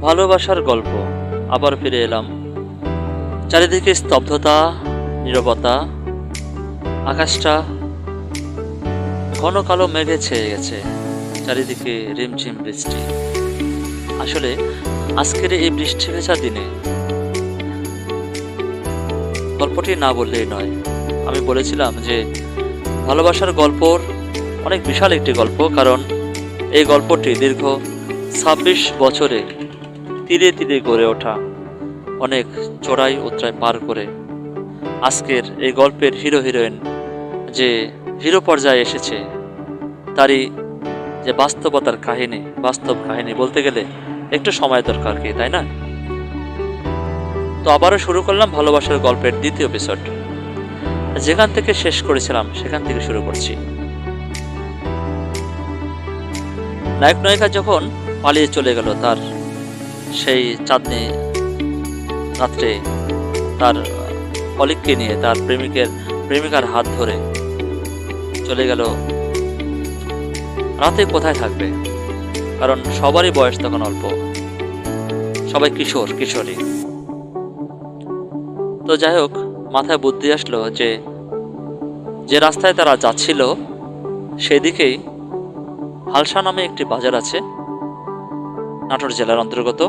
ভালোবাসার গল্প আবার ফিরে এলাম। চারিদিকে স্তব্ধতা, নীরবতা, আকাশটা ঘন কালো মেঘে ছেয়ে গেছে, চারিদিকে রিমঝিম বৃষ্টি। আসলে আজকের এই বৃষ্টি ভেজা দিনে গল্পটি না বললেই নয়। আমি বলেছিলাম যে ভালোবাসার গল্পর অনেক বিশাল একটি গল্প, কারণ এই গল্পটি দীর্ঘ ২৬ বছরে ধীরে ধীরে গড়ে ওঠা, অনেক চড়াই উতরাই পার করে আজকের এই গল্পের হিরো হিরোইন যে হিরো পর্যায়ে এসেছে, তারই যে বাস্তবতার কাহিনী, বাস্তব কাহিনী বলতে গেলে একটু সময় দরকার, কি তাই না? তো আবারও শুরু করলাম ভালোবাসার গল্পের দ্বিতীয় এপিসোড। যেখান থেকে শেষ করেছিলাম সেখান থেকে শুরু করছি। নায়ক নায়িকা যখন পালিয়ে চলে গেল তার সেই চাঁদনি রাত্রে, তার কলিগকে নিয়ে, তার প্রেমিকার হাত ধরে চলে গেল। রাতে কোথায় থাকবে? কারণ সবারই বয়স তখন অল্প, সবাই কিশোর কিশোরী। তো যাই হোক, মাথায় বুদ্ধি আসলো যে রাস্তায় তারা যাচ্ছিল সেদিকেই হালসা নামে একটি বাজার আছে, নাটোর জেলার অন্তর্গত।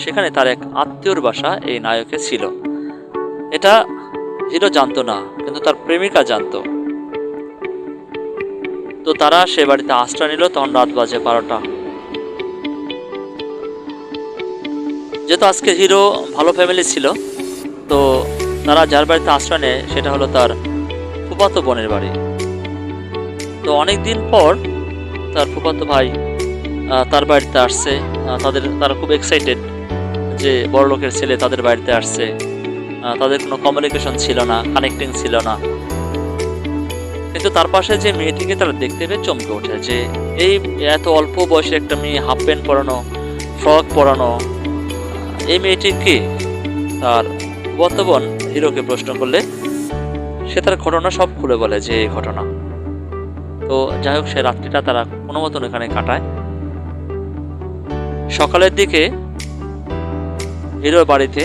সেখানে তার এক আত্মীয়র বাসা এই নায়কের ছিল। এটা হিরো জানতো না, কিন্তু তার প্রেমিকা জানতো। তো তারা সে বাড়িতে আশ্রয় নিল। তখন রাত বাজে ১২টা। যেহেতু আজকে হিরো ভালো ফ্যামিলি ছিল, তো তারা যার বাড়িতে আশ্রয় নেয় সেটা হলো তার ফুফাতো বোনের বাড়ি। তো অনেক দিন পর তার ফুফাতো ভাই তার বাড়িতে আসছে। তারা খুব এক্সাইটেড যে বড় লোকের ছেলে তাদের বাড়িতে আসছে। তাদের কোনো কমিউনিকেশন ছিল না, কানেক্টিং ছিল না। কিন্তু তার পাশে যে মেয়েটিকে তারা দেখতে পেয়ে চমকে ওঠে যে এই এত অল্প বয়সে একটা মেয়ে, হাফ প্যান্ট পরানো, ফ্রক পরানো, এই মেয়েটি কি? তার বর্তমান হিরোকে প্রশ্ন করলে সে তার ঘটনা সব খুলে বলে যে এই ঘটনা। তো যাই হোক, সে রাত্রিটা তারা কোনো মতন এখানে কাটায়। সকালের দিকে হিরোর বাড়িতে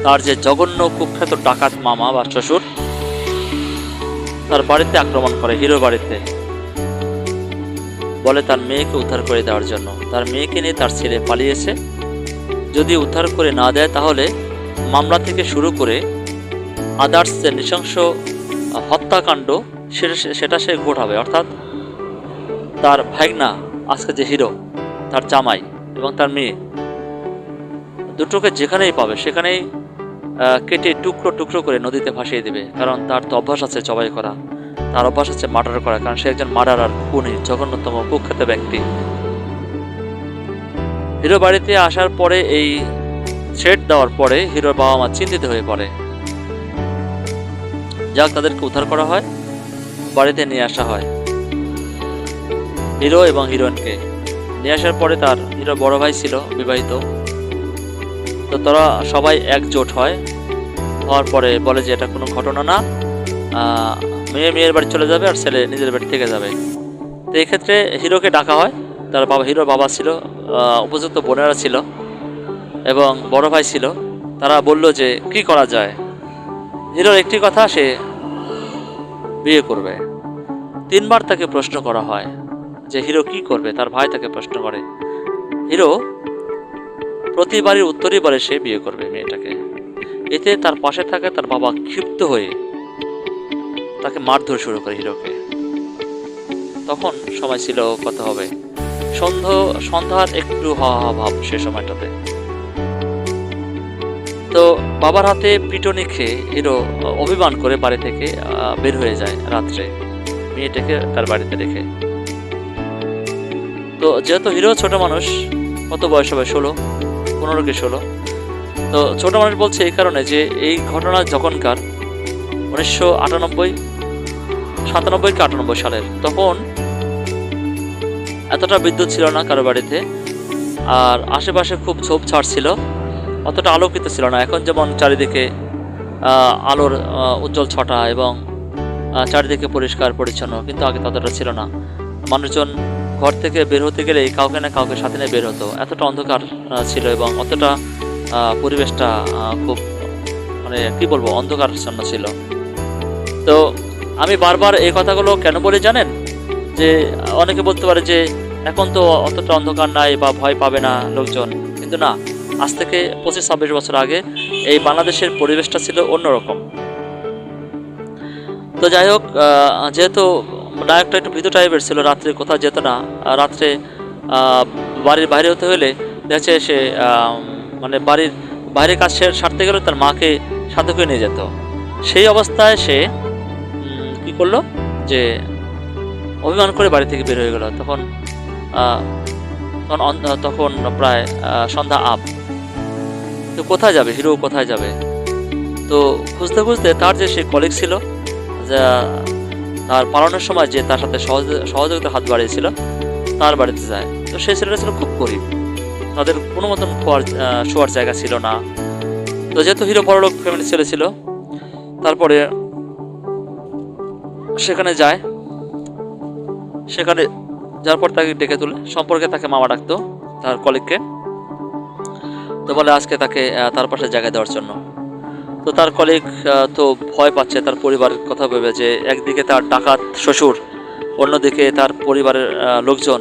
তার যে জঘন্য কুখ্যাত ডাকাত মামা বা শ্বশুর তার বাড়িতে আক্রমণ করে, হিরোর বাড়িতে। বলে তার মেয়েকে উদ্ধার করে দেওয়ার জন্য। তার মেয়েকে নিয়ে তার ছেলে পালিয়েছে, যদি উদ্ধার করে না দেয় তাহলে মামলা থেকে শুরু করে আদার্স যে নৃশংস হত্যাকাণ্ড সেটা সে ঘটাবে। অর্থাৎ তার ভাইগনা, আজকে যে হিরো, তার জামাই এবং তার মেয়ে দুটোকে যেখানেই পাবে সেখানেই কেটে টুকরো টুকরো করে নদীতে ভাসিয়ে দেবে। কারণ তার তো অভ্যাস আছে জবাই করা, তার অভ্যাস আছে মার্ডার করা, কারণ সে একজন মার্ডারার, খুনি, জঘন্যতম কুখ্যাত ব্যক্তি। হিরো বাড়িতে আসার পরে, এই থ্রেট দেওয়ার পরে হিরোর বাবা মা চিন্তিত হয়ে পড়ে। যাক, তাদেরকে উদ্ধার করা হয়, বাড়িতে নিয়ে আসা হয় হিরো এবং হিরোইনকে। নিয়ে আসার পরে তার হিরো বড় ভাই ছিল বিবাহিত। তো তারা সবাই একজোট হয়। হওয়ার পরে বলে যে এটা কোনো ঘটনা না, মেয়ে মেয়ের বাড়ি চলে যাবে আর ছেলে নিজের বাড়ি থেকে যাবে। তো এক্ষেত্রে হিরোকে ডাকা হয়। তার বাবা, হিরোর বাবা ছিল, উপযুক্ত বোনেরা ছিল এবং বড় ভাই ছিল। তারা বলল যে কি করা যায়। হিরোর একটি কথা, সে বিয়ে করবে। ৩বার তাকে প্রশ্ন করা হয় যে হিরো কি করবে। তার ভাই তাকে প্রশ্ন করে। হিরো প্রতিবারই উত্তরই বলে সে বিয়ে করবে মেয়েটাকে। এতে তার পাশে থাকে তার বাবা ক্ষিপ্ত হয়ে তাকে মারধর শুরু করে হিরোকে। তখন সময় ছিল কত হবে, সন্ধ্যার একটু হওয়া ভাব সে সময়টাতে। তো বাবার হাতে পিটুনি খেয়ে হিরো অভিমান করে বাড়ি থেকে বের হয়ে যায় রাত্রে, মেয়েটাকে তার বাড়িতে রেখে। তো যেহেতু হিরো ছোট মানুষ, কত বয়স হবে, 15 কি 16। তো ছোট মানুষ বলছে এই কারণে যে এই ঘটনা যখনকার 1997 কি 98 সালের, তখন এতটা বিদ্যুৎ ছিল না কারো বাড়িতে, আর আশেপাশে খুব ঝোপঝাড় ছিল, অতটা আলোকিত ছিল না। এখন যেমন চারিদিকে আলোর উজ্জ্বল ছটা এবং চারিদিকে পরিষ্কার পরিচ্ছন্ন, কিন্তু আগে ততটা ছিল না। মানুষজন ঘর থেকে বের হতে গেলেই কাউকে না কাউকে সাথে নিয়ে বের হতো, এতটা অন্ধকার ছিল এবং অতটা পরিবেশটা খুব মানে কি বলবো অন্ধকারাচ্ছন্ন ছিল। তো আমি বারবার এই কথাগুলো কেন বলি জানেন, যে অনেকে বলতে পারে যে এখন তো অতটা অন্ধকার নাই বা ভয় পাবে না লোকজন, কিন্তু না, আজ থেকে 25-26 বছর আগে এই বাংলাদেশের পরিবেশটা ছিল অন্যরকম। তো যাই হোক, যেহেতু নায়কটা একটু ভীতু টাইপের ছিল, রাত্রে কোথাও যেত না। রাত্রে বাড়ির বাইরে হতে হলে দেখছে সে মানে বাড়ির বাইরে কাজ সারতে গেলে তার মাকে সাথে করে নিয়ে যেত। সেই অবস্থায় সে কি করলো যে অভিমান করে বাড়ি থেকে বের হয়ে গেল। তখন তখন প্রায় সন্ধ্যা আপ। তো কোথায় যাবে হিরো, কোথায় যাবে? তো খুঁজতে খুঁজতে তার যে সে কলিগ ছিল, তার পালানোর সময় যে তার সাথে সহযোগিতার হাত বাড়িয়েছিল, তার বাড়িতে যায়। তো সেই ছেলেটা ছিল খুব গরিব, তাদের কোনো মতন শোয়ার জায়গা ছিল না। তো যেহেতু হিরো বড়লোক ফ্যামিলি ছেলে ছিল, তারপরে সেখানে যায়। সেখানে যাওয়ার পর তাকে ডেকে তুলে, সম্পর্কে তাকে মামা ডাকতো তার কলিগকে। তো বলে আজকে তাকে তার পাশে জায়গা দেওয়ার জন্য। তো তার কলিগ তো ভয় পাচ্ছে তার পরিবারের কথা ভেবে, যে একদিকে তার ডাকাত শ্বশুর, অন্যদিকে তার পরিবারের লোকজন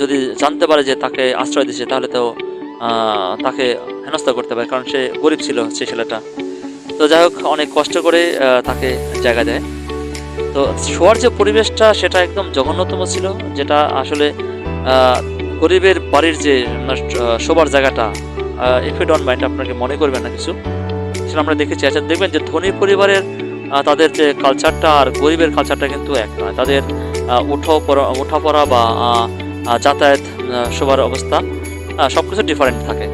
যদি জানতে পারে যে তাকে আশ্রয় দিচ্ছে, তাহলে তো তাকে হেনস্থা করতে পারে, কারণ সে গরিব ছিল সেই ছেলেটা। তো যাই হোক, অনেক কষ্ট করে তাকে জায়গা দেয়। তো শোয়ার যে পরিবেশটা সেটা একদম জঘন্যতম ছিল, যেটা আসলে গরিবের বাড়ির যে শোবার জায়গাটা, ইফ ইউ ডোন্ট মাইন্ড, আপনাকে মনে করবেন না কিছু, সেটা আমরা দেখেছি। আচ্ছা, দেখবেন যে ধনী পরিবারের তাদের যে কালচারটা আর গরিবের কালচারটা কিন্তু এক নয়। তাদের ওঠাপড়া বা যাতায়াত, শোবার অবস্থা সব কিছু ডিফারেন্ট থাকে।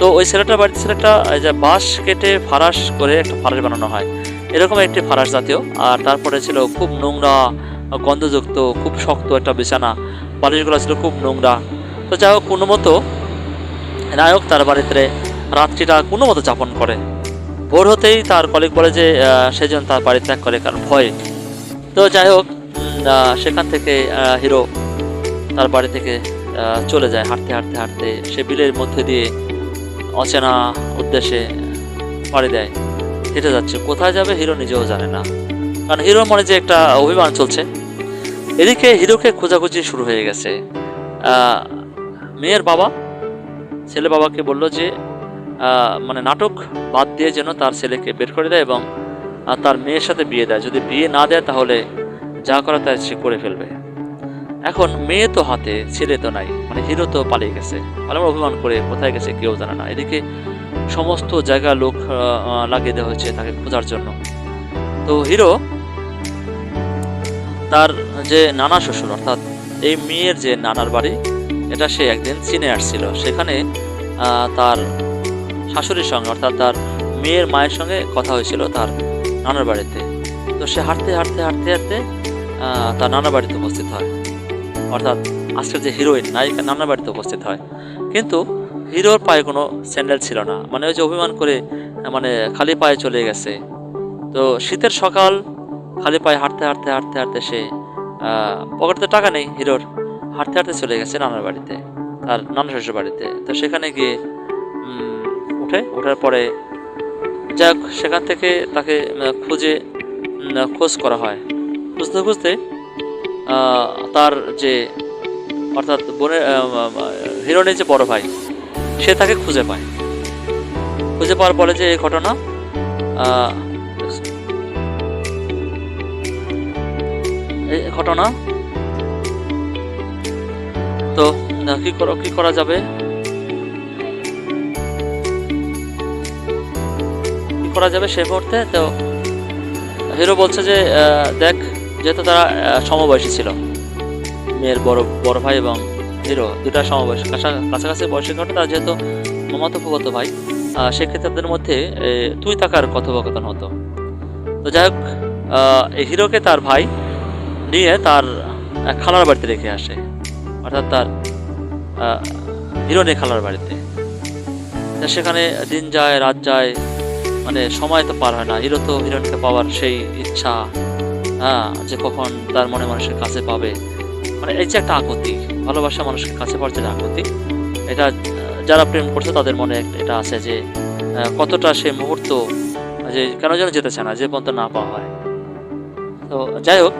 তো ওই ছেলেটার বাড়িতে ছেলেটা যে বাঁশ কেটে ফারাস করে একটা ফারাস বানানো হয়, এরকম একটি ফারাস জাতীয়। আর তারপরে ছিল খুব নোংরা, গন্ধযুক্ত, খুব শক্ত একটা বিছানা, বালিশগুলো ছিল খুব নোংরা। তো যাই হোক, কোনো মতো নায়ক তার বাড়িতে রাত্রিটা কোনো মতো যাপন করে। ভোর হতেই তার কলিগ বলে যে সেজন তার বাড়ি ত্যাগ করে, কারণ ভয়। তো যাই হোক, সেখান থেকে হিরো তার বাড়ি থেকে চলে যায় হাঁটতে হাঁটতে হাঁটতে। সে বিলের মধ্যে দিয়ে অচেনা উদ্দেশ্যে পাড়ি দেয়, হেঁটে যাচ্ছে। কোথায় যাবে হিরো নিজেও জানে না, কারণ হিরোর মনে যে একটা অভিমান চলছে। এদিকে হিরোকে খোঁজাখুঁজি শুরু হয়ে গেছে। মেয়ের বাবা ছেলে বাবাকে বলল যে মানে নাটক বাদ দিয়ে যেন তার ছেলেকে বের করে দেয় এবং তার মেয়ের সাথে বিয়ে দেয়। যদি বিয়ে না দেয় তাহলে যা করা তাই সে করে ফেলবে। এখন মেয়ে তো হাতে, ছেলে তো নাই, মানে হিরো তো পালিয়ে গেছে, পালানোর অভিমান করে কোথায় গেছে কেউ জানে না। এদিকে সমস্ত জায়গায় লোক লাগিয়ে দেওয়া হয়েছে তাকে খোঁজার জন্য। তো হিরো তার যে নানা শ্বশুর, অর্থাৎ এই মেয়ের যে নানার বাড়ি, এটা সে একদিন চিনে আসছিল। সেখানে তার শাশুড়ির সঙ্গে, অর্থাৎ তার মেয়ের মায়ের সঙ্গে কথা হয়েছিল তার নানার বাড়িতে। তো সে হাঁটতে হাঁটতে হাঁটতে হাঁটতে তার নানার বাড়িতে উপস্থিত হয়, অর্থাৎ আজকের যে হিরোইন নায়িকা নানার বাড়িতে উপস্থিত হয়। কিন্তু হিরোর পায়ে কোনো স্যান্ডেল ছিল না, মানে ওই যে অভিমান করে মানে খালি পায়ে চলে গেছে। তো শীতের সকাল, খালি পায়ে হাঁটতে হাঁটতে হাঁটতে হাঁটতে সে পকেটে টাকা নেই হিরোর, হাঁটতে হাঁটতে চলে গেছে নানার বাড়িতে, তার নানা শ্বশুর বাড়িতে। তো সেখানে গিয়ে ওঠার পরে যাক, সেখান থেকে তাকে খোঁজ করা হয়। খুঁজতে খুঁজতে তার যে, অর্থাৎ বোনের হিরোইনের যে বড় ভাই, সে তাকে খুঁজে পায়। খুঁজে পাওয়ার পরে যে এই ঘটনা, তো কি করা যাবে, সেই মুহূর্তে তো হিরো বলছে যে দেখ, যেহেতু তারা সমবয়সী ছিল, মেয়ের বড় ভাই এবং হিরো দুটা সমবয়সী, কাছাকাছি বয়সের ঘটে, তারা যেহেতু মামাতো ফুফাতো ভাই, সেক্ষেত্রে তাদের মধ্যে তুই থাকার কথোপকথন হতো। তো যাই হোক, এই হিরোকে তার ভাই নিয়ে তার খালার বাড়িতে রেখে আসে, অর্থাৎ তার হিরোইনের খালার বাড়িতে। সেখানে দিন যায় রাত যায়, মানে সময় তো পার হয় না। হিরো তো হিরোইনকে পাওয়ার সেই ইচ্ছা, যে কখন তার মনে মানুষের কাছে পাবে। মানে এই যে একটা আকুতি, ভালোবাসা মানুষকে কাছে পাওয়ার যে আকুতি, এটা যারা প্রেম করছে তাদের মনে এটা আছে যে কতটা সে মুহূর্ত যে কেন যেন যেতে চায় না যে পর্যন্ত না পাওয়া হয়। তো যাই হোক,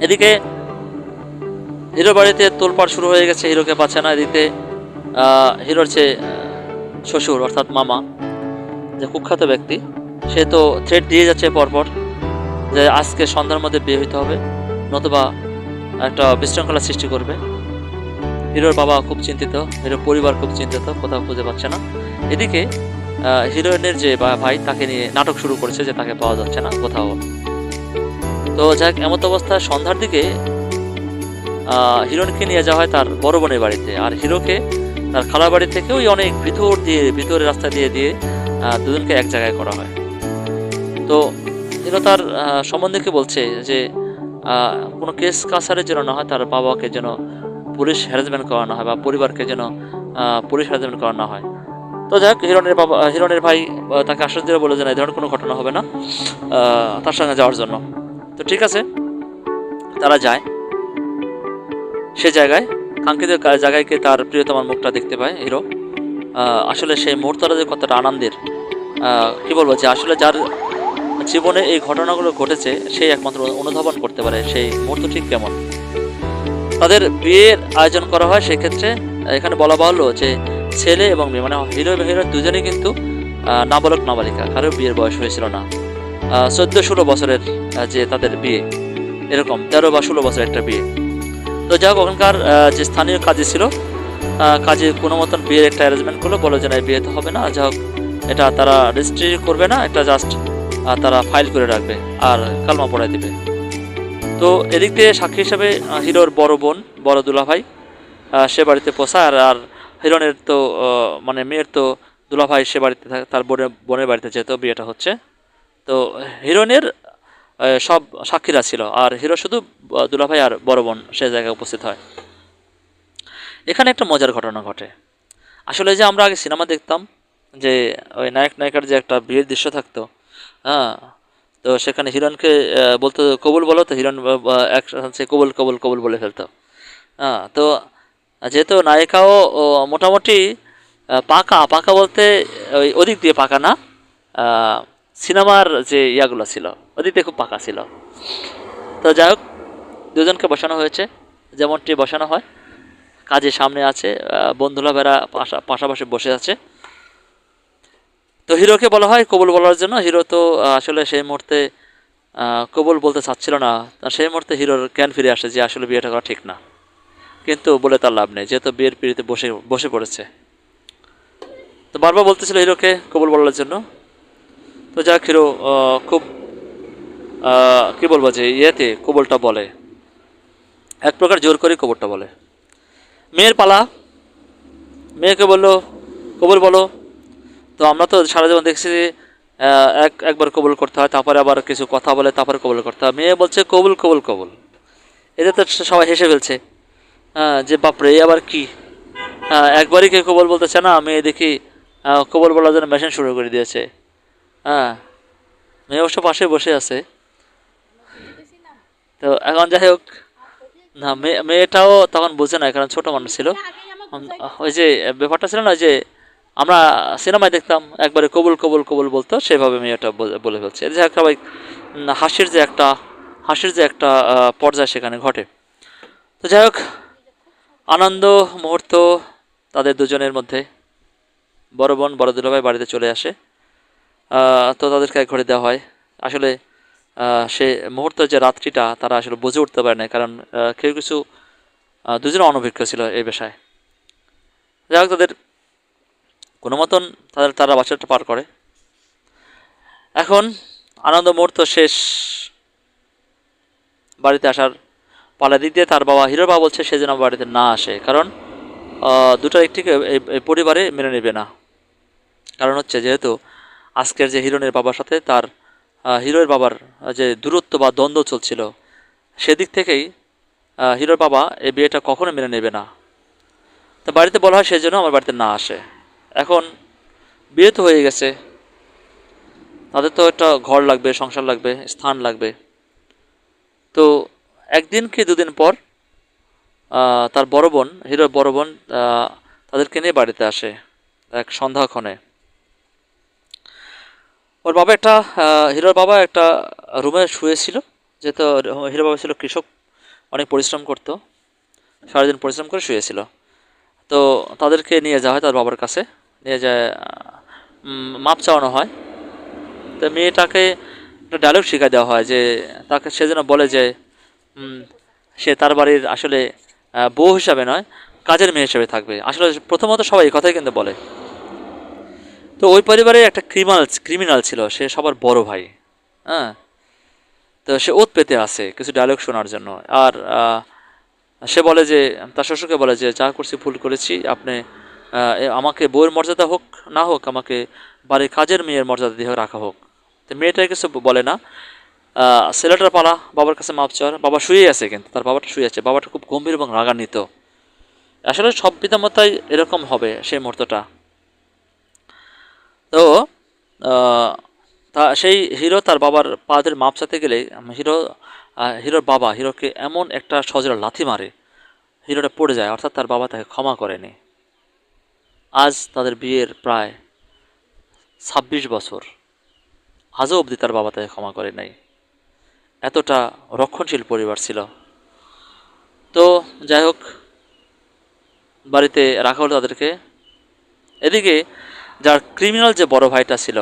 এদিকে হিরো বাড়িতে তোলপাড় শুরু হয়ে গেছে, হিরোকে পাচ্ছে না। এদিকে হিরোর যে শ্বশুর অর্থাৎ মামা, যে কুখ্যাত ব্যক্তি, সে তো থ্রেট দিয়ে যাচ্ছে পরপর যে আজকে সন্ধ্যার মধ্যে বিয়ে হইতে হবে, নতুবা একটা বিশৃঙ্খলা সৃষ্টি করবে। হিরোর বাবা খুব চিন্তিত, হিরোর পরিবার খুব চিন্তিত, কোথাও খুঁজে পাচ্ছে না। এদিকে হিরোইনের যে ভাই, তাকে নিয়ে নাটক শুরু করেছে যে তাকে পাওয়া যাচ্ছে না কোথাও। তো যাক, এমত অবস্থায় সন্ধ্যার দিকে হিরোইনকে নিয়ে যাওয়া হয় তার বড় বোনের বাড়িতে, আর হিরোকে তার খালার বাড়ি থেকে ওই অনেক ভিতরের রাস্তা দিয়ে দিয়ে দুজনকে এক জায়গায় করা হয়। তো হিরো তার সম্বন্ধীকে বলছে যে কোনো কেস কাছারের জন্য না হয়, তার বাবাকে যেন পুলিশ হ্যারাসমেন্ট করানো হয় বা পরিবারকে যেন পুলিশ হ্যারাসমেন্ট করানো হয়। তো যাক, হিরণের ভাই তাকে আশ্বাস দিয়ে বলে যে না, এই ধরনের কোনো ঘটনা হবে না তার সঙ্গে যাওয়ার জন্য। তো ঠিক আছে, তারা যায় সে জায়গায়, কাঙ্ক্ষিত জায়গায় গিয়ে তার প্রিয়তমার মুখটা দেখতে পায় হিরো। আসলে সেই মুহূর্তটা যে কতটা আনন্দের, কি বলবো, যে আসলে যার জীবনে এই ঘটনাগুলো ঘটেছে সেই একমাত্র অনুধাবন করতে পারে সেই মুহূর্ত ঠিক কেমন। তাদের বিয়ের আয়োজন করা হয়, সেক্ষেত্রে এখানে বলা বাহুল্য যে ছেলে এবং মেয়ে, মানে হিরো এবং হিরোইন দুজনেই কিন্তু নাবালক নাবালিকা, কারো বিয়ের বয়স হয়েছিল না। 14-16 বছরের যে তাদের বিয়ে, এরকম 13 বা 16 বছরের একটা বিয়ে। তো যাই হোক, ওখানকার যে স্থানীয় কাজী ছিল, কাজী কোনো মতন বিয়ের একটা অ্যারেঞ্জমেন্ট করলো, বলো যে না, বিয়ে তো হবে না, যাই হোক এটা তারা রেজিস্ট্রি করবে না, এটা জাস্ট তারা ফাইল করে রাখবে আর কালমা পড়ায় দিবে। তো এদিক দিয়ে সাক্ষী হিসাবে হিরোর বড় বোন, বড় দুলাভাই সে বাড়িতে পৌঁছায়। আর হিরোনের তো মানে মেয়ের তো দুলাভাই সে বাড়িতে থাকে, তার বোনের বাড়িতে যেহেতু বিয়েটা হচ্ছে। তো হিরোইনের সব সাক্ষীরা ছিল, আর হিরো শুধু দুলাভাই আর বড় বোন সে জায়গায় উপস্থিত হয়। এখানে একটা মজার ঘটনা ঘটে। আসলে যে আমরা আগে সিনেমা দেখতাম যে ওই নায়ক নায়িকার যে একটা বিয়ের দৃশ্য থাকতো, হ্যাঁ, তো সেখানে হিরণকে বলতো কবুল বলো, তো হিরণ একসাথে কবুল কবুল কবুল বলে ফেলতো। হ্যাঁ, তো যেহেতু নায়িকাও মোটামুটি পাকা পাকা বলতে ওই ওদিক দিয়ে পাকা না, সিনেমার যে ইয়াগুলো ছিল ওদিক দিয়ে খুব পাকা ছিল। তো যাই হোক, দুজনকে বসানো হয়েছে যেমনটি বসানো হয়, কাজের সামনে আছে, বন্ধুরা বেড়া পাশাপাশি বসে আছে। তো হিরোকে বলা হয় কবুল বলার জন্য। হিরো তো আসলে সেই মুহূর্তে কবুল বলতে চাচ্ছিল না। সেই মুহূর্তে হিরোর জ্ঞান ফিরে আসে যে আসলে বিয়েটা করা ঠিক না, কিন্তু বলে তার লাভ নেই, যেহেতু বিয়ের পিড়িতে বসে বসে পড়েছে। তো বারবার বলতেছিল হিরোকে কবুল বলার জন্য। তো যাক, হিরো খুব কি বলবো, যে ইয়েতে কবুলটা বলে, এক প্রকার জোর করে কবুলটা বলে। মেয়ের পালা, মেয়েকে বললো কবুল বলো। তো আমরা তো সারা জীবন দেখছি যে একবার কবুল করতে হয়, তারপরে আবার কিছু কথা বলে তারপরে কবুল করতে হয়। মেয়ে বলছে কবুল কবুল কবুল। এতে তো সবাই হেসে ফেলছে, হ্যাঁ, যে বাপরে এই আবার কি, হ্যাঁ, একবারই কেউ কবুল বলতেছে না, মেয়ে দেখি কবুল বলার জন্য মেশিন শুরু করে দিয়েছে। হ্যাঁ, মেয়ে অবশ্য পাশে বসে আছে। তো এখন যাই হোক, না মেয়েটাও তখন বুঝে না, কারণ ছোট মানুষ ছিল। ওই যে ব্যাপারটা ছিল না যে আমরা সিনেমায় দেখতাম একবারে কবুল কবুল কবুল বলতো, সেভাবে মেয়েটা বলে ফেলছে। যাই হোক, সবাই হাসির যে একটা পর্যায় সেখানে ঘটে। তো যাই হোক, আনন্দ মুহূর্ত তাদের দুজনের মধ্যে। বড় বোন বড় দুলাভাই বাড়িতে চলে আসে। তো তাদেরকে এক ঘরে দেওয়া হয়। আসলে সে মুহূর্ত যে রাত্রিটা তারা আসলে বুঝে উঠতে পারে না, কারণ কেউ কিছু দুজনে অনভিজ্ঞ ছিল এই পেশায়। যাই হোক, তাদের কোনো মতন তারা বাচ্চাটা পার করে। এখন আনন্দ মুহূর্ত শেষ, বাড়িতে আসার পালা। দিক দিয়ে তার বাবা, হিরোর বাবা বলছে সে যেন বাড়িতে না আসে, কারণ দুটো একটিকে এই পরিবারে মেনে নেবে না। কারণ হচ্ছে যেহেতু আজকের যে হিরোনের বাবার সাথে তার হিরোর বাবার যে দূরত্ব বা দ্বন্দ্ব চলছিল, সেদিক থেকেই হিরোর বাবা এই বিয়েটা কখনো মেনে নেবে না। তো বাড়িতে বলা হয় সেই জন্য আমার বাড়িতে না আসে। এখন বিয়ে তো হয়ে গেছে, তাদের তো একটা ঘর লাগবে, সংসার লাগবে, স্থান লাগবে। তো একদিন কি দুদিন পর তার বড় বোন, হিরোর বড় বোন, তাদেরকে নিয়ে বাড়িতে আসে এক সন্ধ্যাক্ষণে। ওর বাবা একটা হিরোর বাবা একটা রুমে শুয়েছিল, যেহেতু হিরোর বাবা ছিল কৃষক, অনেক পরিশ্রম করতো, সারাদিন পরিশ্রম করে শুয়েছিল। তো তাদেরকে নিয়ে যাওয়া হয় তার বাবার কাছে, নিয়ে যায় মাপ চাওয়ানো হয়। তো মেয়েটাকে একটা ডায়লগ শিখিয়ে দেওয়া হয় যে তাকে সে যেন বলে যে উম, সে তার বাড়ির আসলে বউ হিসাবে নয়, কাজের মেয়ে হিসেবে থাকবে। আসলে প্রথমত সবাই এই কথাই কিন্তু বলে। তো ওই পরিবারে একটা ক্রিমিনাল ছিল, সে সবার বড় ভাই। হ্যাঁ, তো সে ওত পেতে আসে কিছু ডায়লগ শোনার জন্য। আর সে বলে যে তার শ্বশুরকে বলে যে যা করছি ভুল করেছি, আপনি আমাকে বউয়ের মর্যাদা হোক না হোক, আমাকে বাড়ির কাজের মেয়ের মর্যাদা দিয়ে রাখা হোক। তো মেয়েটা কিছু বলে না। ছেলেটার পালা বাবার কাছে মাপ চাওয়ার। বাবা শুয়ে আছে, কিন্তু তার বাবাটা শুয়ে আছে, বাবাটা খুব গম্ভীর এবং রাগান্বিত। আসলে সব পিতামাতাই এরকম হবে সেই মুহূর্তটা। তো আহ, সেই হিরো তার বাবার পাদের মাপ চাতে গেলে হিরো হিরোর বাবা হিরোকে এমন একটা সজোরে লাথি মারে, হিরোটা পড়ে যায়, অর্থাৎ তার বাবা তাকে ক্ষমা করেনি। আজ তাদের বিয়ের প্রায় 26 বছর, আজও অবধি তার বাবা তাকে ক্ষমা করে নাই। এতটা রক্ষণশীল পরিবার ছিল। তো যাই হোক, বাড়িতে রাখা হলো তাদেরকে। এদিকে যার ক্রিমিনাল যে বড় ভাইটা ছিল,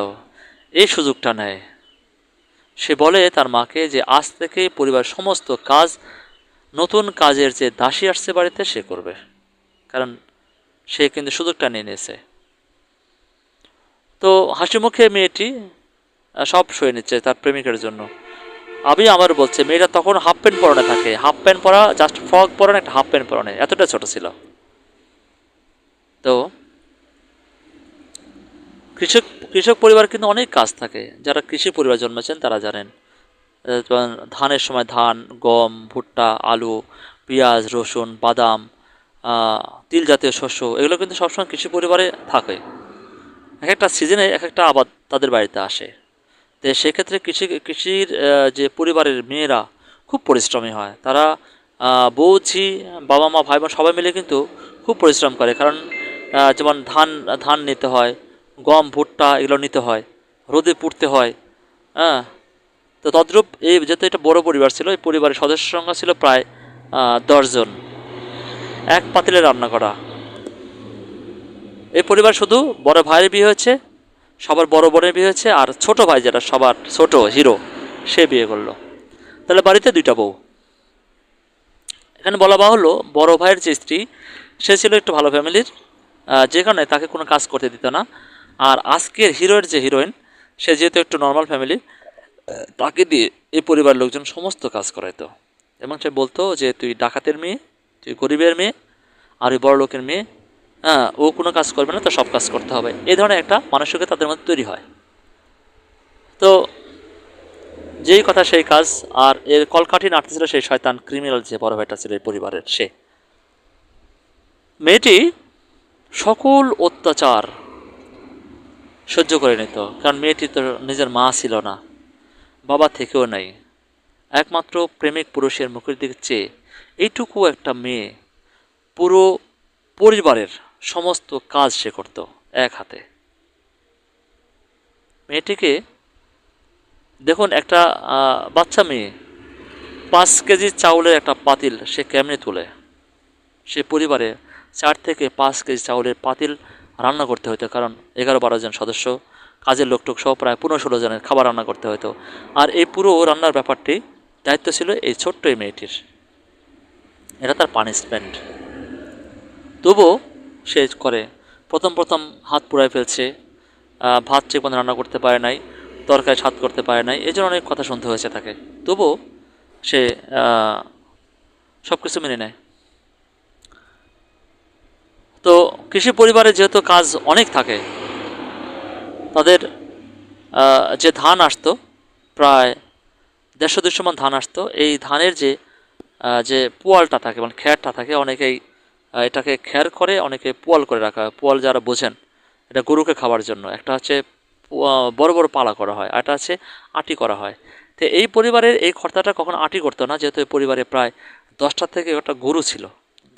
এই সুযোগটা নেয়। সে বলে তার মাকে যে আজ থেকে পরিবার সমস্ত কাজ, নতুন কাজের যে দাসী আসছে বাড়িতে সে করবে, কারণ সে কিন্তু সুযোগটা নিয়ে নিয়েছে। তো হাসি মুখে মেয়েটি সব সয়ে নিচ্ছে তার প্রেমিকের জন্য। আমি আমার বলছে মেয়েটা তখন হাফ প্যান্ট পরনে থাকে, হাফ প্যান্ট পরা, জাস্ট ফ্রক পরনে, একটা হাফ প্যান্ট পরনে, এতটা ছোট ছিল। তো কৃষক কৃষক পরিবার কিন্তু অনেক কাজ থাকে, যারা কৃষি পরিবার জন্মেছেন তারা জানেন। যেমন ধানের সময় ধান, গম, ভুট্টা, আলু, পেঁয়াজ, রসুন, বাদাম, তিল জাতীয় শস্য, এগুলো কিন্তু সবসময় কৃষি পরিবারে থাকে। এক একটা সিজনে এক একটা আবাদ তাদের বাড়িতে আসে। তো সেক্ষেত্রে কৃষির যে পরিবারের মেয়েরা খুব পরিশ্রমী হয়। তারা বউ, ঝি, বাবা মা, ভাই বোন সবাই মিলে কিন্তু খুব পরিশ্রম করে। কারণ যেমন ধান ধান নিতে হয়, গম, ভুট্টা এগুলো নিতে হয়, রোদে পুড়তে হয়। হ্যাঁ, তো তদ্রূপ এই যেহেতু এটা বড় পরিবার ছিল, এই পরিবারের সদস্য সংখ্যা ছিল প্রায় 10 জন। এক পাতিলে রান্না করা। এই পরিবার শুধু বড় ভাইয়ের বিয়ে হয়েছে, সবার বড় বোনের বিয়ে হয়েছে, আর ছোট ভাই যেটা সবার ছোট হিরো, সে বিয়ে করলো। তাহলে বাড়িতে দুইটা বউ। এখানে বলা বাহুল্য বড় ভাইয়ের যে স্ত্রী, সে ছিল একটু ভালো ফ্যামিলির, যে কারণে তাকে কোনো কাজ করতে দিত না। আর আজকের হিরোয়ের যে হিরোইন, সে যেহেতু একটু নর্মাল ফ্যামিলি, তাকে দিয়ে এই পরিবারের লোকজন সমস্ত কাজ করাইতো। এবং সে বলতো যে তুই ডাকাতের মেয়ে, তুই গরিবের মেয়ে, আর ওই বড় লোকের মেয়ে, হ্যাঁ, ও কোনো কাজ করবে না, তো সব কাজ করতে হবে। এই ধরনের একটা মানসিকতা তাদের মধ্যে তৈরি হয়। তো যেই কথা সেই কাজ। আর এর কলকাঠি নাড়তেছিল সেই শয়তান ক্রিমিনাল যে বড় ভাইটা ছিল এই পরিবারের, সে। মেয়েটি সকল অত্যাচার সহ্য করে নিত, কারণ মেয়েটি তো নিজের মা ছিল না, বাবা থেকেও নাই। একমাত্র প্রেমিক পুরুষের মুখের দিকে চেয়ে এইটুকু একটা মেয়ে পুরো পরিবারের সমস্ত কাজ সে করত এক হাতে। মেয়েটিকে দেখুন, একটা বাচ্চা মেয়ে 5 কেজি চাউলের একটা পাতিল সে কেমনে তোলে। সে পরিবারে 4 থেকে 5 কেজি চাউলের পাতিল রান্না করতে হতো, কারণ 11-12 জন সদস্য, কাজের লোকটুক সহ প্রায় 15-16 জনের খাবার রান্না করতে হতো। আর এই পুরো রান্নার ব্যাপারটি দায়িত্ব ছিল এই ছোট্ট এই মেয়েটির। এটা তার পানিশমেন্ট। তবুও সে করে। প্রথম প্রথম হাত পুড়ায় ফেলছে, ভাত ঠিক মতো রান্না করতে পারে নাই, তরকারি স্বাদ করতে পারে নাই, এই জন্য অনেক কথা শুনতে হয়েছে তাকে। তবুও সে সব কিছু মেনে নেয়। তো কৃষি পরিবারে যেহেতু কাজ অনেক থাকে, তাদের যে ধান আসতো, প্রায় 150-200 মণ ধান আসতো। এই ধানের যে যে পোয়ালটা থাকে, মানে খ্যারটা থাকে, অনেকেই এটাকে খ্যার করে, অনেকে পোয়াল করে রাখা হয়। পোয়াল যারা বোঝেন, এটা গরুকে খাওয়ার জন্য। একটা হচ্ছে বড় বড় পালা করা হয়, আর একটা আছে আটি করা হয়। তো তো এই পরিবারের এই কর্তাটা কখনো আঁটি করতো না, যেহেতু এই পরিবারে প্রায় 10টা থেকে একটা গরু ছিল,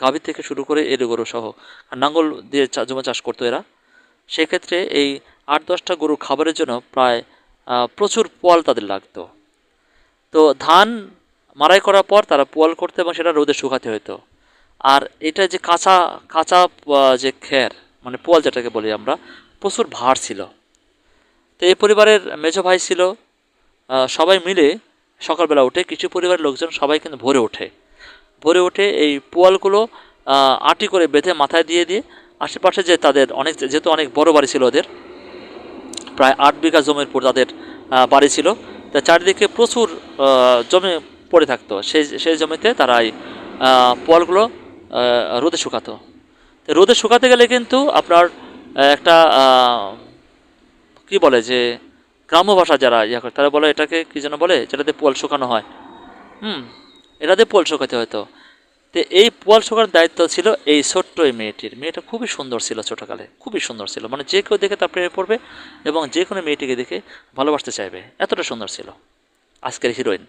গাভী থেকে শুরু করে এর গরু সহ, আর নাঙ্গল দিয়ে জমি চাষ করতো এরা। সেক্ষেত্রে এই 8-10টা গরু খাবারের জন্য প্রায় প্রচুর পোয়াল তাদের লাগতো। তো ধান মাড়াই করার পর তারা পোয়াল করতো এবং সেটা রোদে শুকাতে হতো। আর এটা যে কাঁচা কাঁচা যে খ্যার, মানে পোয়াল যেটাকে বলি আমরা, প্রচুর ভার ছিল। তো এই পরিবারের মেজো ভাই ছিল, সবাই মিলে সকালবেলা উঠে, কিছু পরিবারের লোকজন সবাই কিন্তু ভোরে উঠে এই পোয়ালগুলো আটি করে বেঁধে মাথায় দিয়ে দিয়ে আশেপাশে যে তাদের অনেক, যেহেতু অনেক বড় বাড়ি ছিল ওদের, প্রায় 8 বিঘা জমির পর তাদের বাড়ি ছিল, তা চারিদিকে প্রচুর জমি পড়ে থাকতো, সেই জমিতে তারা এই পোয়ালগুলো রোদে শুকাতো। তো রোদে শুকাতে গেলে কিন্তু আপনার একটা কি বলে যে গ্রাম্য ভাষা যারা ইয়া করে তারা বলে এটাকে কি যেন বলে, যেটাতে পোয়াল শুকানো হয়, হুম, এটাতে পোয়াল শুকাতে হতো। তো এই পোয়াল শুকানোর দায়িত্ব ছিল এই ছোট্ট এই মেয়েটির। মেয়েটা খুবই সুন্দর ছিল, ছোটোকালে খুবই সুন্দর ছিল, মানে যে কেউ দেখে তার প্রেমে পড়বে এবং যে কোনো মেয়েটিকে দেখে ভালোবাসতে চাইবে, এতটা সুন্দর ছিল আজকের হিরোইন।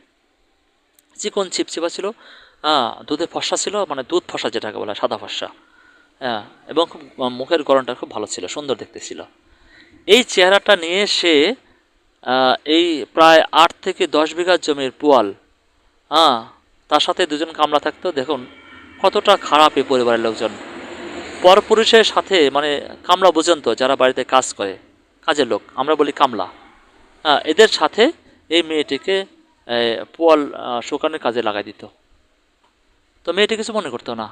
চিকন চিপচিপা ছিল, দুধে ফর্সা ছিল, মানে দুধ ফর্সা যেটাকে বলে, সাদা ফর্সা, হ্যাঁ, এবং খুব মুখের গড়নটা খুব ভালো ছিল, সুন্দর দেখতে ছিল। এই চেহারাটা নিয়ে সে এই প্রায় 8 থেকে 10 বিঘা জমির পোয়াল, হ্যাঁ, তার সাথে দুজন কামলা থাকতো। দেখুন কতটা খারাপ এই পরিবারের লোকজন। পরপুরুষের সাথে, মানে কামলা বুঝেন তো, যারা বাড়িতে কাজ করে, কাজের লোক আমরা বলি কামলা, হ্যাঁ, এদের সাথে এই মেয়েটিকে পোয়াল শুকানোর কাজে লাগাই দিত। তো মেয়েটি কিছু মনে করতো না,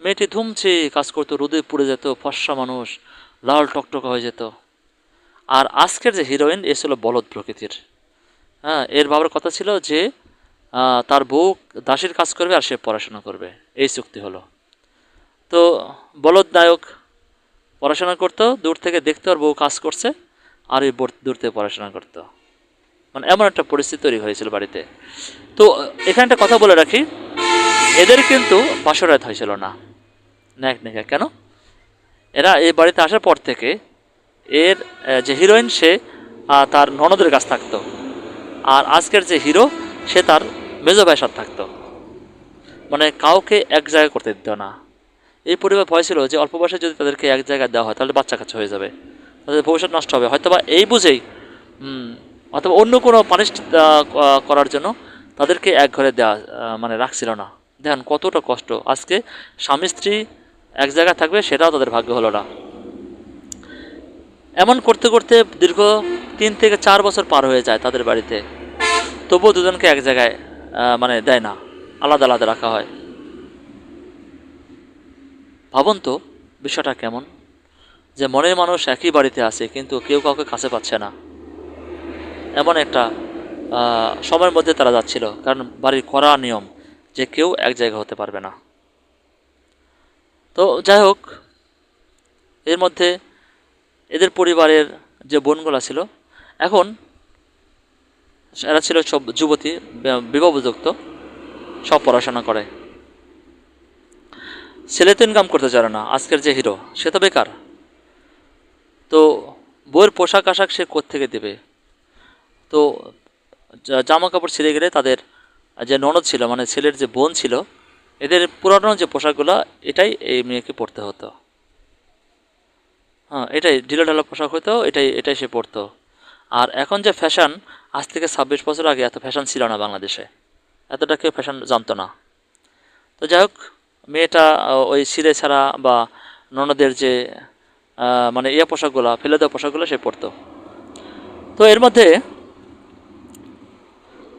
মেয়েটি ধুমছে কাজ করতো, রোদে পুড়ে যেত, ফর্সা মানুষ, লাল টকটকা হয়ে যেত। আর আজকের যে হিরোইন, এ ছিল বলদ প্রকৃতির, হ্যাঁ, এর বাবার কথা ছিল যে তার বউ দাসীর কাজ করবে আর সে পড়াশোনা করবে, এই চুক্তি হলো। তো বলদ নায়ক পড়াশোনা করতো, দূর থেকে দেখতো আর বউ কাজ করছে, আর এই দূর থেকে পড়াশোনা করতো, মানে এমন একটা পরিস্থিতি তৈরি হয়েছিল বাড়িতে। তো এখানে একটা কথা বলে রাখি, এদের কিন্তু বাসরাত হয়েছিল না, ন্যাক নেকা কেন, এরা এই বাড়িতে আসার পর থেকে এর যে হিরোইন সে তার ননদের কাছে থাকতো, আর আজকের যে হিরো সে তার মেজো ভাইয়ের সাথে থাকতো, মানে কাউকে এক জায়গায় করতে দিত না। এই পরিবার ভয় ছিল যে অল্প বয়সে যদি তাদেরকে এক জায়গায় দেওয়া হয় তাহলে বাচ্চা কাচ্চা হয়ে যাবে, তাদের ভবিষ্যৎ নষ্ট হবে, হয়তোবা এই বুঝেই অথবা অন্য কোনো পানিশ করার জন্য তাদেরকে এক ঘরে দেওয়া, মানে রাখছিল না। দেখেন কতটা কষ্ট, আজকে স্বামী স্ত্রী এক জায়গায় থাকবে সেটাও তাদের ভাগ্য হলো না। এমন করতে করতে দীর্ঘ 3 থেকে 4 বছর পার হয়ে যায় তাদের বাড়িতে, তবুও দুজনকে এক জায়গায় মানে দেয় না, আলাদা আলাদা রাখা হয়। ভাবুন তো বিষয়টা কেমন, যে মনের মানুষ একই বাড়িতে আছে কিন্তু কেউ কাউকে কাছে পাচ্ছে না, এমন একটা সময়ের মধ্যে তারা যাচ্ছিল, কারণ বাড়ির কড়া নিয়ম যে কেউ এক জায়গা হতে পারবে না। তো যাই হোক, এর মধ্যে এদের পরিবারের যে বোনগুলা ছিল, এখন এরা ছিল সব যুবতী, বিবাহযুক্ত, সব পড়াশোনা করে, ছেলে তো ইনকাম করতে চায় না, আজকের যে হিরো সে তো বেকার। তো বইয়ের পোশাক আশাক সে কোত্থেকে দেবে, তো জামা কাপড় ছিঁড়ে গেলে তাদের যে ননদ ছিল, মানে ছেলের যে বোন ছিল, এদের পুরানো যে পোশাকগুলো এটাই এই মেয়েকে পরতে হতো, হ্যাঁ, এটাই ঢিলাঢালা পোশাক হতো, এটাই এটাই সে পরতো। আর এখন যে ফ্যাশন, আজ থেকে 26 বছর আগে এত ফ্যাশন ছিল না বাংলাদেশে, এতটা কেউ ফ্যাশন জানতো না। তো যাই হোক, মেয়েটা ওই সিরে ছাড়া বা ননদের যে মানে পোশাকগুলো, ফেলে দেওয়া পোশাকগুলো সে পরতো। তো এর মধ্যে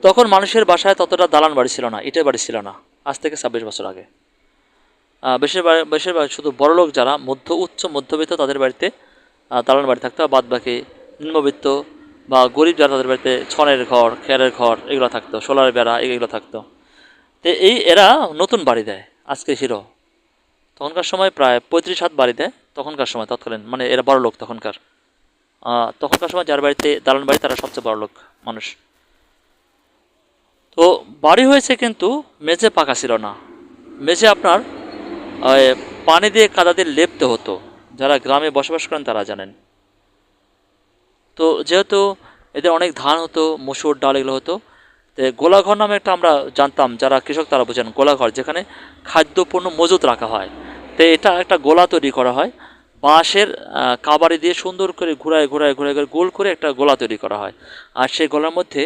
তখন মানুষের বাসায় ততটা দালান বাড়ি ছিল না, ইটের বাড়ি ছিল না, আজ থেকে 26 বছর আগে। বেশিরভাগ শুধু বড়লোক যারা উচ্চ মধ্যবিত্ত তাদের বাড়িতে দালান বাড়ি থাকতো, বাদ বাকি নিম্নবিত্ত বা গরিব যারা তাদের বাড়িতে ছনের ঘর, খেয়ারের ঘর এগুলো থাকতো, সোলার বেড়া এগুলো থাকতো। তো এরা নতুন বাড়ি দেয় আজকে হিরো, তখনকার সময় প্রায় 35 হাত বাড়ি দেয়, তখনকার সময় তৎকালীন, মানে এরা বড় লোক তখনকার সময় যার বাড়িতে দালান বাড়ি তারা সবচেয়ে বড় লোক মানুষ। তো বাড়ি হয়েছে কিন্তু মেঝে পাকা ছিল না, মেঝে আপনার পানি দিয়ে কাদা দিয়ে লেপতে হতো, যারা গ্রামে বসবাস করেন তারা জানেন। তো যেহেতু এদের অনেক ধান হতো, মসুর ডাল এগুলো হতো। তো গোলাঘর নামে একটা আমরা জানতাম, যারা কৃষক তারা বোঝেন গোলাঘর, যেখানে খাদ্যপণ্য মজুত রাখা হয়। তো এটা একটা গোলা তৈরি করা হয় বাঁশের কাবারি দিয়ে সুন্দর করে ঘুরায় ঘুরায় ঘুরায় ঘুরে গোল করে একটা গোলা তৈরি করা হয়। আর সেই গোলার মধ্যে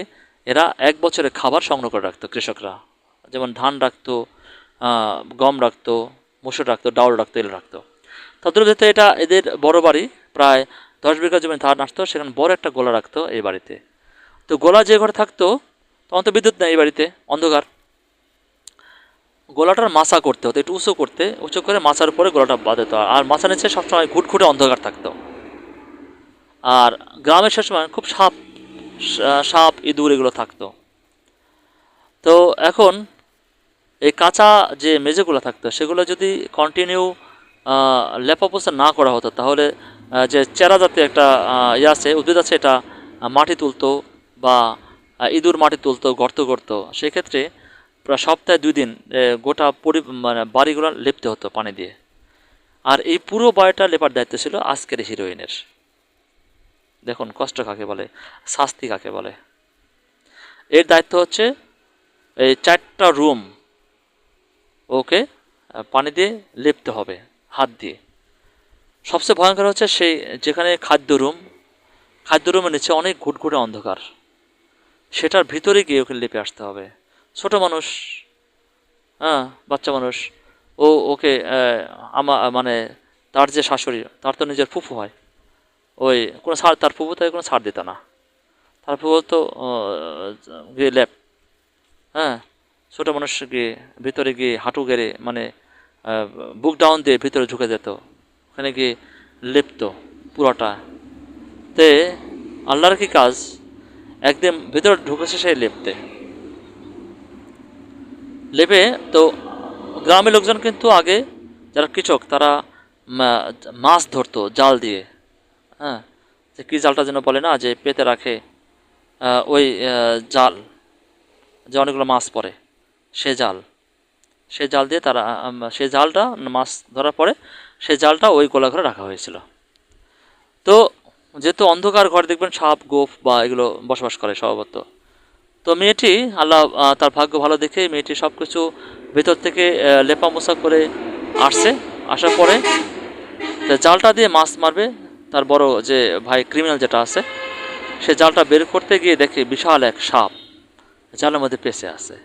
এরা এক বছরের খাবার সংগ্রহ করে রাখতো কৃষকরা। যেমন ধান রাখতো, গম রাখতো, মসুর রাখতো, ডাউল রাখতো, এগুলো রাখতো। তাদের ভিতরে এটা এদের বড় বাড়ি, প্রায় 10 বিঘা জমি ধান আসতো, সেখানে বড় একটা গোলা রাখতো এই বাড়িতে। তো গোলা যে ঘরে থাকতো, তখন তো বিদ্যুৎ নেই এই বাড়িতে, অন্ধকার। গোলাটার মাচা করতে হতো, একটু উঁচু করে মাচার উপরে গোলাটা বাঁধতে হতো, আর মাচা নিচে সবসময় ঘুটঘুটে অন্ধকার থাকতো। আর গ্রামের সে সময় খুব সাপ ইঁদুর এগুলো থাকতো। তো এখন এই কাঁচা যে মেঝেগুলো থাকতো সেগুলো যদি কন্টিনিউ লেপাপোছা না করা হতো, তাহলে যে চেরা জাতীয় একটা ইয়ে আছে, উদ্ভিদ আছে, এটা মাটি তুলতো বা ইঁদুর মাটি তুলতো, গর্ত করতো। সেক্ষেত্রে প্রায় সপ্তাহে 2 দিন গোটা মানে বাড়িগুলো লেপতে হতো পানি দিয়ে। আর এই পুরো বাড়িটা লেপার দায়িত্ব ছিল আজকের হিরোইনের। দেখুন কষ্ট কাকে বলে, শাস্তি কাকে বলে। এর দায়িত্ব হচ্ছে এই 4টা রুম ওকে পানি দিয়ে লেপতে হবে হাত দিয়ে। সবচেয়ে ভয়ঙ্কর হচ্ছে সেই যেখানে খাদ্য রুমের নিচে অনেক ঘুটঘুটে অন্ধকার, সেটার ভিতরে গিয়ে ওকে লেপে আসতে হবে। ছোট মানুষ, হ্যাঁ, বাচ্চা মানুষ, ওকে মানে তার যে শাশুড়ি, তার তো নিজের ফুফু হয়, ওই কোনো ছাড়, তার ফুফু তাকে কোনো ছাড় দিত না। তার ফুফু তো গিয়ে লেপ, হ্যাঁ, ছোটো মানুষ গিয়ে ভিতরে গিয়ে হাঁটু গেড়ে, মানে বুক ডাউন দিয়ে ভিতরে ঢুকে যেত, ওখানে গিয়ে লেপ্ত পুরোটা। তে আল্লাহর কি কাজ, একদিন ভিতরে ঢুকেছে সেই লেপে। তো গ্রামের লোকজন কিন্তু আগে যারা কৃষক তারা মাছ ধরতো জাল দিয়ে, হ্যাঁ, যে কী জালটা যেন বলে না, যে পেতে রাখে, ওই জাল, যে অনেকগুলো মাছ পড়ে, সে জাল, সে জাল দিয়ে তারা সে জালটা মাছ ধরার পরে সে জালটা ওই গোলাঘরে রাখা হয়েছিল। তো যেহেতু অন্ধকার ঘরে দেখবেন সাপ গোফ বা এগুলো বসবাস করে স্বভাবত। তো মেয়েটি আল্লাহ তার ভাগ্য ভালো দেখে মেয়েটি সব কিছু ভেতর থেকে লেপা মোছা করে আসছে। আসার পরে জালটা দিয়ে মাছ মারবে, তার বড় যে ভাই ক্রিমিনাল যেটা আছে, সে জালটা বের করতে গিয়ে দেখে বিশাল এক সাপ জালের মধ্যে পেঁচে আছে।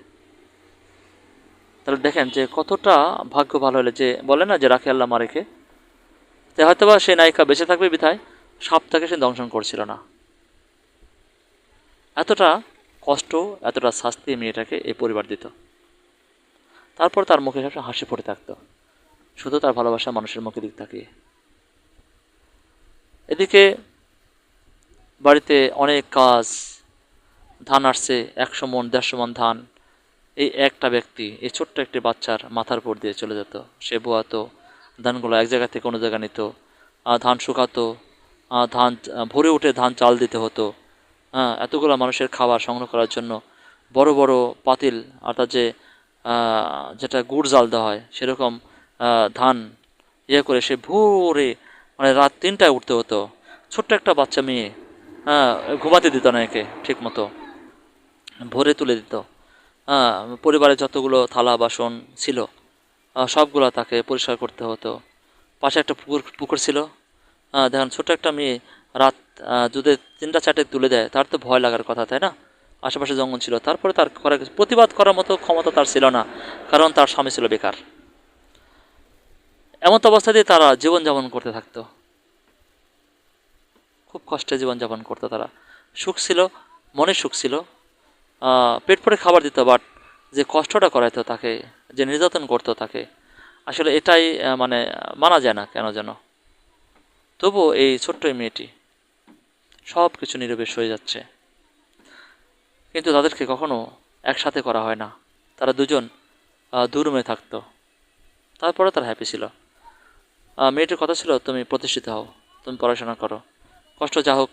তাহলে দেখেন যে কতটা ভাগ্য ভালো হলে, যে বলে না যে রাখে আল্লাহ মারেকে, তাই হয়তোবা সে নায়িকা বেঁচে থাকবে বিধায় সাপটাকে সে দংশন করছিল না। এতটা কষ্ট, এতটা শাস্তি মেয়েটাকে এই পরিবার দিত, তারপর তার মুখে সবসময় হাসি ফুটে থাকতো, শুধু তার ভালোবাসা মানুষের মুখে দিক তাকিয়ে। এদিকে বাড়িতে অনেক কাজ, ধান আসছে 100 মণ 150 মণ ধান, এই একটা ব্যক্তি, এই ছোট্ট একটি বাচ্চার মাথার উপর দিয়ে চলে যেত। সে বোয়াতো ধানগুলো, এক জায়গা থেকে অন্য জায়গা নিত, ধান শুকাতো, ধান ভরে উঠে ধান চাল দিতে হতো। হ্যাঁ, এতগুলো মানুষের খাবার সংগ্রহ করার জন্য বড় বড় পাতিল, অর্থাৎ যে যেটা গুড় জাল দেওয়া হয় সেরকম ধান ইয়ে করে সে ভোরে, মানে রাত 3টায় উঠতে হতো। ছোট্ট একটা বাচ্চা মেয়ে, হ্যাঁ, ঘুমাতে দিত না একে ঠিক মতো, ভোরে তুলে দিত। হ্যাঁ, পরিবারের যতগুলো থালা বাসন ছিল সবগুলো তাকে পরিষ্কার করতে হতো। পাশে একটা পুকুর ছিল। দেখেন ছোট একটা মেয়ে রাত যদি 3টা 4টে তুলে দেয়, তার তো ভয় লাগার কথা, তাই না? আশেপাশে জঙ্গল ছিল, তারপরে তার প্রতিবাদ করার মতো ক্ষমতা তার ছিল না, কারণ তার স্বামী ছিল বেকার। এমন অবস্থা দিয়ে তারা জীবনযাপন করতে থাকতো, খুব কষ্টে জীবনযাপন করতো তারা। সুখ ছিল, মনে সুখ ছিল, পেট ভরে খাবার দিত, বাট যে কষ্টটা করাইতো তাকে, যে নির্যাতন করতো তাকে, আসলে এটাই মানে মানা যায় না কেন যেন। তবুও এই ছোট্ট মেয়েটি সব কিছু নীরবে সয়ে যাচ্ছে, কিন্তু তাদেরকে কখনো একসাথে করা হয় না। তারা দুজন দু রুমে থাকতো, তারপরে তারা হ্যাপি ছিল। মেয়েটির কথা ছিল, তুমি প্রতিষ্ঠিত হও, তুমি পড়াশোনা করো, কষ্ট যা হোক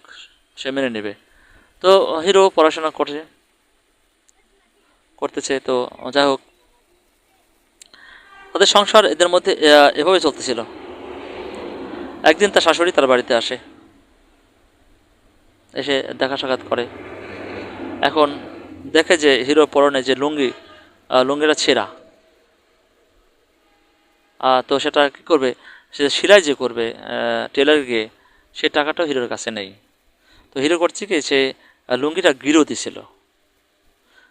সে মেনে নেবে। তো হিরো পড়াশোনা করতেছে, তো যাই হোক তাদের সংসার এদের মধ্যে এভাবে চলতেছিল। একদিন তার শাশুড়ি তার বাড়িতে আসে, এসে দেখা সাক্ষাৎ করে। এখন দেখে যে হিরোর পরনে যে লুঙ্গিটা ছেঁড়া। তো সেটা কী করবে, সে সেলাই যে করবে টেলার গিয়ে, সে টাকাটাও হিরোর কাছে নেই। তো হিরো করছে কি, সে লুঙ্গিটা গিরো দিছিল।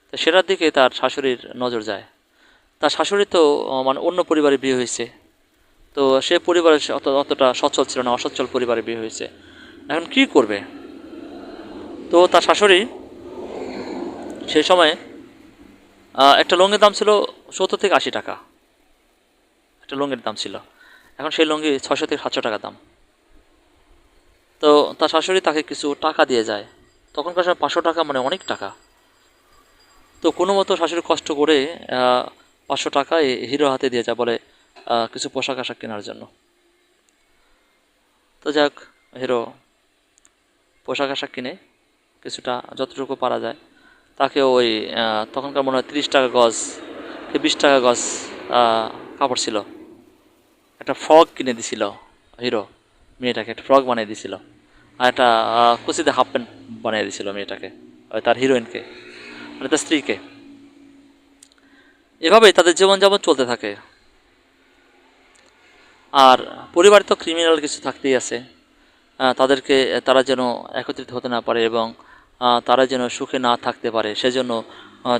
তো সেটার দিকে তার শাশুড়ির নজর যায়। তার শাশুড়ি তো মানে অন্য পরিবারে বিয়ে হয়েছে। তো সে পরিবারের অতটা সচ্ছল ছিল না, অসচ্ছল পরিবারে বিয়ে হয়েছে। এখন কী করবে? তো তার শাশুড়ি সেই সময়ে একটা লুঙ্গির দাম ছিল 70 থেকে 80 টাকা। একটা লুঙ্গির দাম ছিল। এখন সেই লুঙ্গি 600 থেকে 700 টাকা দাম। তো তার শাশুড়ি তাকে কিছু টাকা দিয়ে যায়। তখনকার সময় 500 টাকা মানে অনেক টাকা। তো কোনো মতো শাশুড়ি কষ্ট করে 500 টাকা হিরো হাতে দিয়ে যায়, বলে কিছু পোশাক আশাক কেনার জন্য। তো যাক, হিরো পোশাক আশাক কিনে কিছুটা যতটুকু পারা যায়। তাকে ওই তখনকার মনে হয় 30 টাকা গজ কি 20 টাকা গজ কাপড় ছিল, একটা ফ্রক কিনে দিছিল হিরো। মেয়েটাকে একটা ফ্রক বানিয়ে দিছিল, আর একটা কুচিতে হাফ প্যান্ট বানিয়ে দিছিল মেয়েটাকে, তার হিরোইনকে, মানে তার স্ত্রীকে। এভাবেই তাদের জীবনযাপন চলতে থাকে। আর পরিবারে তো ক্রিমিনাল কিছু থাকতেই আছে। তাদেরকে তারা যেন একত্রিত হতে না পারে এবং তারা যেন সুখে না থাকতে পারে, সেজন্য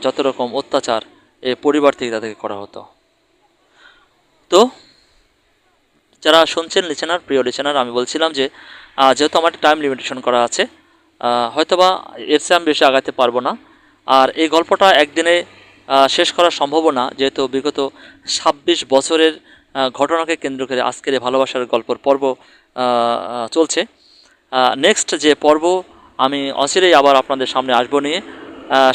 যত রকম অত্যাচার এই পরিবার থেকে তাদেরকে করা হতো। তো যারা শুনছেন লিসেনার, প্রিয় লিসেনার, আমি বলছিলাম যে যেহেতু আমার টাইম লিমিটেশন করা আছে, হয়তোবা এর চেয়ে আমি বেশি আগাতে পারবো না। আর এই গল্পটা একদিনে শেষ করা সম্ভব না, যেহেতু বিগত 26 বছরের ঘটনাকে কেন্দ্র করে আজকের এই ভালোবাসার গল্পর পর্ব চলছে। নেক্সট যে পর্ব, আমি অচিরেই আবার আপনাদের সামনে আসবো নিয়ে।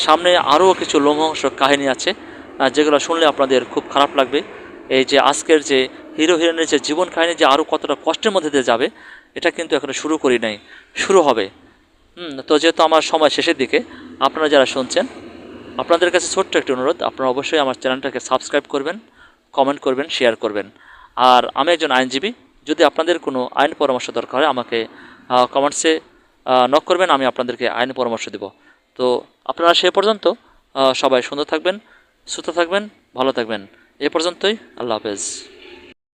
সামনে আরও কিছু লোমহর্ষক কাহিনী আছে, যেগুলো শুনলে আপনাদের খুব খারাপ লাগবে। এই যে আজকের যে হিরো হিরোইনের যে জীবন কাহিনী যে আরও কতটা কষ্টের মধ্যে দিয়ে যাবে, এটা কিন্তু এখনও শুরু করি নাই, শুরু হবে। তো যেহেতু আমার সময় শেষের দিকে, আপনারা যারা শুনছেন, আপনাদের কাছে ছোট্ট একটি অনুরোধ, আপনারা অবশ্যই আমার চ্যানেলটাকে সাবস্ক্রাইব করবেন, কমেন্ট করবেন, শেয়ার করবেন। আর আমি একজন আইনজীবী, যদি আপনাদের কোনো আইন পরামর্শ দরকার হয় আমাকে কমেন্টসে নক করবেন, আমি আপনাদেরকে আইন পরামর্শ দেব। তো আপনারা সে পর্যন্ত সবাই সুন্দর থাকবেন, সুস্থ থাকবেন, ভালো থাকবেন। এ পর্যন্তই, আল্লাহ হাফেজ।